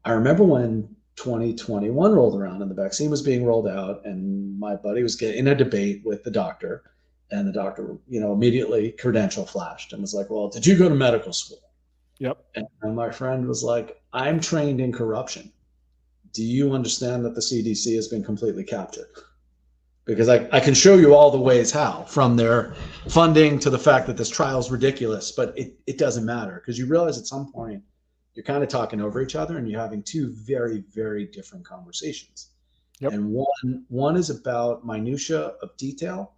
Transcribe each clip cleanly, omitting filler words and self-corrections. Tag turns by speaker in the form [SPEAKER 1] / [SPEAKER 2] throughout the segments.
[SPEAKER 1] I remember when 2021 rolled around and the vaccine was being rolled out, and my buddy was getting in a debate with the doctor, and the doctor, immediately credential flashed and was like, "Well, did you go to medical school?"
[SPEAKER 2] Yep.
[SPEAKER 1] And my friend was like, "I'm trained in corruption. Do you understand that the CDC has been completely captured?" Because I can show you all the ways how, from their funding to the fact that this trial is ridiculous, but it doesn't matter because you realize at some point you're kind of talking over each other and you're having two very, very different conversations.
[SPEAKER 2] Yep.
[SPEAKER 1] And one is about minutia of detail,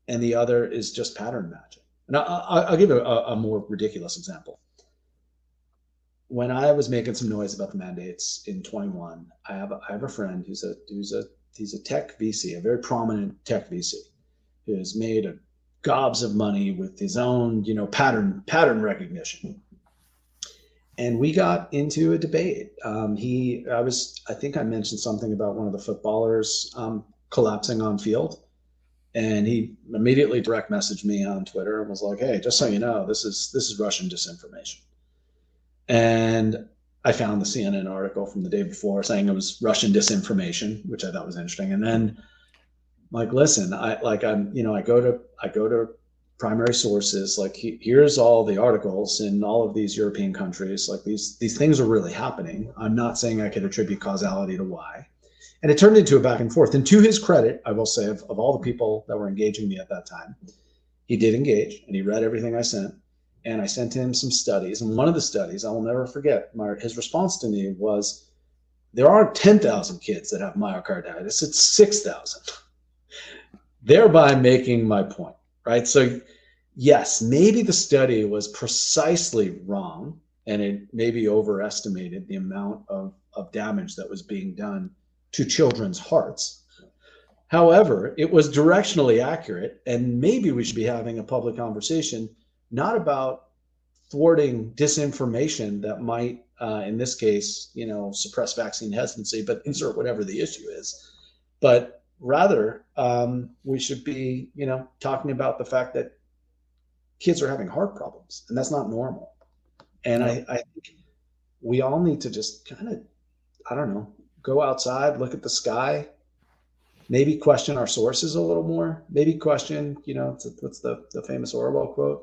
[SPEAKER 1] and the other is just pattern matching. And I'll give a more ridiculous example. When I was making some noise about the mandates in 21, I have a friend he's a tech VC, a very prominent tech VC, who has made gobs of money with his own, pattern recognition. And we got into a debate. I think I mentioned something about one of the footballers collapsing on field, and he immediately direct messaged me on Twitter and was like, "Hey, just so you know, this is Russian disinformation." And I found the CNN article from the day before saying it was Russian disinformation, which I thought was interesting. And then, like, listen, I go to primary sources. Like, here's all the articles in all of these European countries. Like, these things are really happening. I'm not saying I could attribute causality to why. And it turned into a back and forth. And to his credit, I will say, of all the people that were engaging me at that time, he did engage and he read everything I sent. And I sent him some studies. And one of the studies, I will never forget, his response to me was, "There aren't 10,000 kids that have myocarditis, it's 6,000. Thereby making my point, right? So, yes, maybe the study was precisely wrong and it maybe overestimated the amount of damage that was being done to children's hearts. However, it was directionally accurate, and maybe we should be having a public conversation not about thwarting disinformation that might, in this case, suppress vaccine hesitancy, but insert whatever the issue is. But rather, we should be, talking about the fact that kids are having heart problems, and that's not normal. And
[SPEAKER 2] Yep.
[SPEAKER 1] I think we all need to just kind of, I don't know, go outside, look at the sky, maybe question our sources a little more, maybe question, what's the famous Orwell quote?